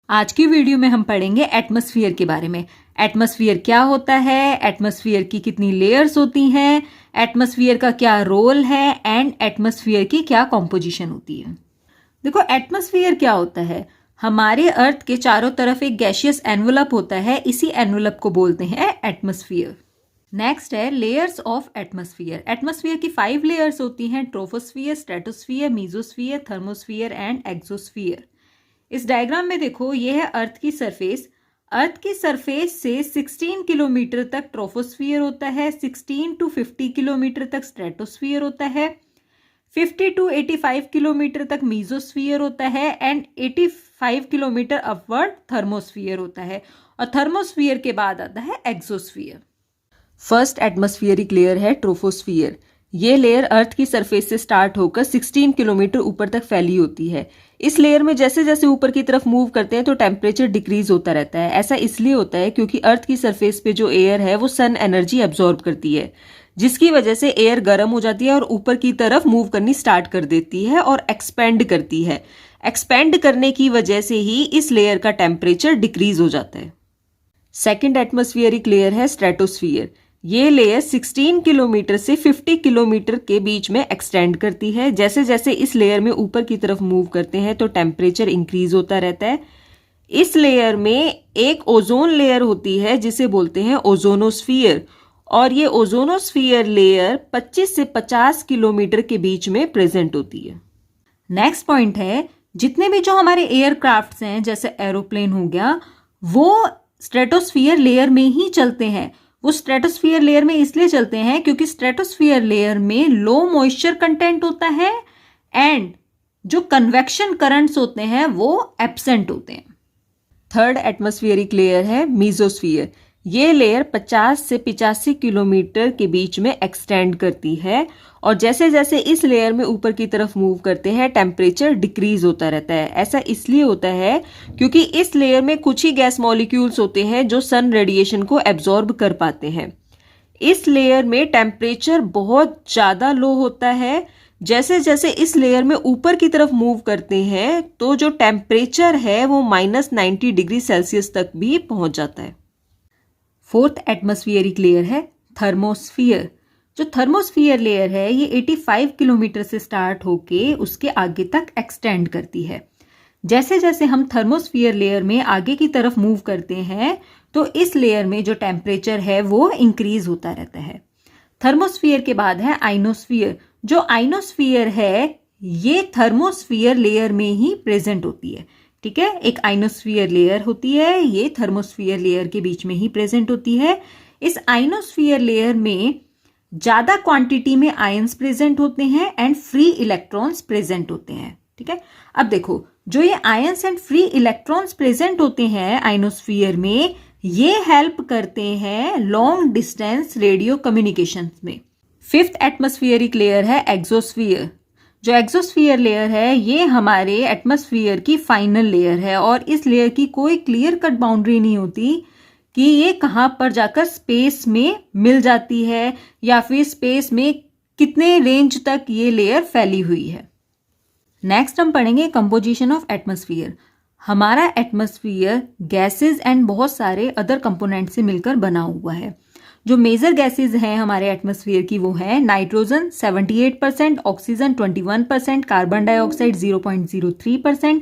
आज की वीडियो में हम पढ़ेंगे एटमॉस्फेयर के बारे में। एटमॉस्फेयर क्या होता है, एटमॉस्फेयर की कितनी लेयर्स होती हैं, एटमॉस्फेयर का क्या रोल है एंड एटमॉस्फेयर की क्या कॉम्पोजिशन होती है। देखो एटमॉस्फेयर क्या होता है। हमारे अर्थ के चारों तरफ एक गैसियस एनवलप होता है, इसी एनवलप को बोलते हैं एटमॉस्फेयर। नेक्स्ट है लेयर्स ऑफ एटमॉस्फेयर। एटमॉस्फेयर की 5 लेयर्स होती हैं, troposphere, stratosphere, mesosphere, thermosphere and exosphere. इस डायग्राम में देखो ये है अर्थ की सरफेस। अर्थ की सरफेस से 16 किलोमीटर तक ट्रोपोस्फियर होता है, 16 टू 50 किलोमीटर तक स्ट्रेटोस्फियर होता है, 50 टू 85 किलोमीटर तक मीजोस्फियर होता है एंड 85 किलोमीटर अपवर्ड थर्मोस्फियर होता है, और थर्मोस्फियर के बाद आता है एक्सोस्फियर। फर्स्ट एटमॉस्फेरिक लेयर है ट्रोपोस्फियर। ये लेयर अर्थ की सरफेस से स्टार्ट होकर 16 किलोमीटर ऊपर तक फैली होती है। इस लेयर में जैसे जैसे ऊपर की तरफ मूव करते हैं तो टेम्परेचर डिक्रीज होता रहता है। ऐसा इसलिए होता है क्योंकि अर्थ की सरफेस पे जो एयर है वो सन एनर्जी एब्जॉर्ब करती है, जिसकी वजह से एयर गर्म हो जाती है और ऊपर की तरफ मूव करनी स्टार्ट कर देती है और एक्सपेंड करती है। एक्सपेंड करने की वजह से ही इस लेयर का टेम्परेचर डिक्रीज हो जाता है। सेकेंड एटमॉस्फेरिक लेयर है स्ट्रेटोस्फियर। ये लेयर 16 किलोमीटर से 50 किलोमीटर के बीच में एक्सटेंड करती है। जैसे जैसे इस लेयर में ऊपर की तरफ मूव करते हैं तो टेम्परेचर इंक्रीज होता रहता है। इस लेयर में एक ओजोन लेयर होती है जिसे बोलते हैं ओजोनोस्फियर, और ये ओजोनोस्फियर लेयर 25 से 50 किलोमीटर के बीच में प्रेजेंट होती है। नेक्स्ट पॉइंट है, जितने भी जो हमारे एयरक्राफ्ट्स हैं जैसे एरोप्लेन हो गया, वो स्ट्रेटोस्फियर लेयर में ही चलते हैं। वो स्ट्रेटोस्फियर लेयर में इसलिए चलते हैं क्योंकि स्ट्रेटोस्फियर लेयर में लो मॉइस्चर कंटेंट होता है एंड जो कन्वेक्शन करंट्स होते हैं वो एब्सेंट होते हैं। थर्ड एटमॉस्फेरिक लेयर है मीजोस्फियर। ये लेयर 50 से 85 किलोमीटर के बीच में एक्सटेंड करती है, और जैसे जैसे इस लेयर में ऊपर की तरफ मूव करते हैं टेम्परेचर डिक्रीज होता रहता है। ऐसा इसलिए होता है क्योंकि इस लेयर में कुछ ही गैस मॉलिक्यूल्स होते हैं जो सन रेडिएशन को एब्जॉर्ब कर पाते हैं। इस लेयर में टेम्परेचर बहुत ज़्यादा लो होता है। जैसे जैसे इस लेयर में ऊपर की तरफ मूव करते हैं तो जो टेम्परेचर है वो -90 डिग्री सेल्सियस तक भी पहुंच जाता है। फोर्थ एटमॉस्फेरिक लेयर है थर्मोस्फियर। जो थर्मोस्फियर लेयर है ये 85 किलोमीटर से स्टार्ट होके उसके आगे तक एक्सटेंड करती है। जैसे जैसे हम थर्मोस्फियर लेयर में आगे की तरफ मूव करते हैं तो इस लेयर में जो टेम्परेचर है वो इंक्रीज होता रहता है। थर्मोस्फियर के बाद है आइनोस्फियर। जो आइनोस्फियर है ये थर्मोस्फियर लेयर में ही प्रेजेंट होती है। ठीक है, एक आइनोस्फियर लेयर होती है, ये थर्मोस्फियर लेयर के बीच में ही प्रेजेंट होती है। इस आइनोस्फियर लेयर में ज्यादा क्वांटिटी में आयंस प्रेजेंट होते हैं एंड फ्री इलेक्ट्रॉन्स प्रेजेंट होते हैं। ठीक है, अब देखो जो ये ions and free electrons present होते हैं आइनोस्फियर में, ये हेल्प करते हैं लॉन्ग डिस्टेंस रेडियो कम्युनिकेशन में। फिफ्थ एटमॉस्फेरिक लेयर है एक्सोस्फियर। जो एक्सोस्फियर लेयर है ये हमारे एटमॉस्फेयर की फाइनल लेयर है, और इस लेयर की कोई क्लियर कट बाउंड्री नहीं होती कि ये कहाँ पर जाकर स्पेस में मिल जाती है या फिर स्पेस में कितने रेंज तक ये लेयर फैली हुई है। नेक्स्ट हम पढ़ेंगे कंपोजिशन ऑफ एटमॉस्फेयर। हमारा एटमॉस्फेयर गैसेस एंड बहुत सारे अदर कंपोनेंट से मिलकर बना हुआ है। जो मेजर गैसेस हैं हमारे एटमॉस्फेयर की वो है nitrogen 78%, oxygen 21%, carbon dioxide 0.03%,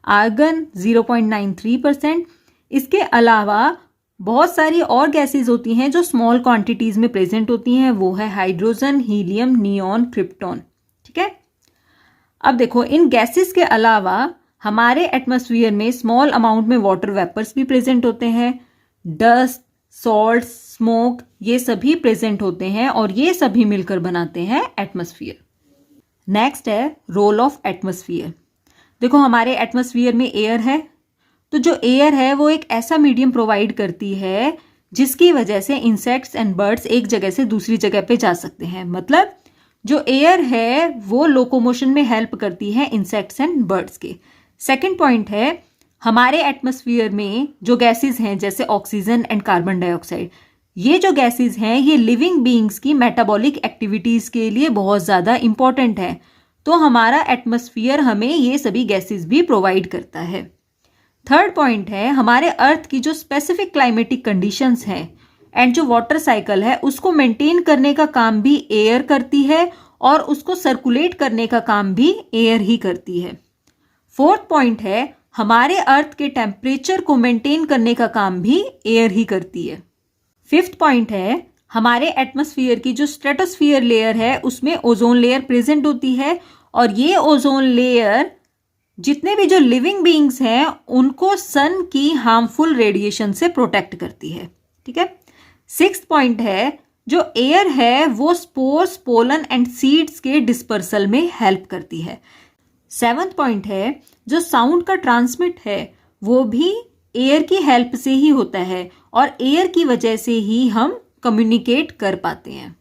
argon 0.93%। इसके अलावा बहुत सारी और गैसेस होती हैं जो स्मॉल क्वांटिटीज में प्रेजेंट होती हैं, वो है हाइड्रोजन, हीलियम, नियॉन, क्रिप्टॉन। ठीक है, अब देखो इन गैसेस के अलावा हमारे एटमॉस्फेयर में स्मॉल अमाउंट में वाटर वेपर्स भी प्रेजेंट होते हैं, डस्ट, सॉल्ट, स्मोक, ये सभी प्रेजेंट होते हैं और ये सभी मिलकर बनाते हैं एटमॉस्फेयर। नेक्स्ट है रोल ऑफ एटमॉस्फेयर। देखो हमारे एटमॉस्फेयर में एयर है, तो जो एयर है वो एक ऐसा मीडियम प्रोवाइड करती है जिसकी वजह से इंसेक्ट्स एंड बर्ड्स एक जगह से दूसरी जगह पे जा सकते हैं। मतलब जो एयर है वो लोकोमोशन में हेल्प करती है इंसेक्ट्स एंड बर्ड्स के। सेकेंड पॉइंट है, हमारे एटमॉस्फेयर में जो गैसेस हैं जैसे ऑक्सीजन एंड कार्बन डाइऑक्साइड, ये जो गैसेस हैं ये लिविंग बीइंग्स की मेटाबॉलिक एक्टिविटीज के लिए बहुत ज़्यादा इंपॉर्टेंट है, तो हमारा एटमॉस्फेयर हमें ये सभी गैसेस भी प्रोवाइड करता है। थर्ड पॉइंट है हमारे अर्थ की जो स्पेसिफिक क्लाइमेटिक कंडीशंस हैं एंड जो वाटर साइकिल है उसको मेंटेन करने का काम भी एयर करती है और उसको सर्कुलेट करने का काम भी एयर ही करती है। फोर्थ पॉइंट है हमारे अर्थ के टेम्परेचर को मेंटेन करने का काम भी एयर ही करती है। फिफ्थ पॉइंट है हमारे एटमॉस्फेयर की जो स्ट्रेटोस्फियर लेयर है उसमें ओजोन लेयर प्रेजेंट होती है और ये ओजोन लेयर जितने भी जो लिविंग बीइंग्स हैं उनको सन की हार्मफुल रेडिएशन से प्रोटेक्ट करती है। ठीक है। सिक्स्थ पॉइंट है जो एयर है वो स्पोर्स, पोलन एंड सीड्स के डिस्पर्सल में हेल्प करती है। सेवंथ पॉइंट है जो साउंड का ट्रांसमिट है वो भी एयर की हेल्प से ही होता है और एयर की वजह से ही हम कम्युनिकेट कर पाते हैं।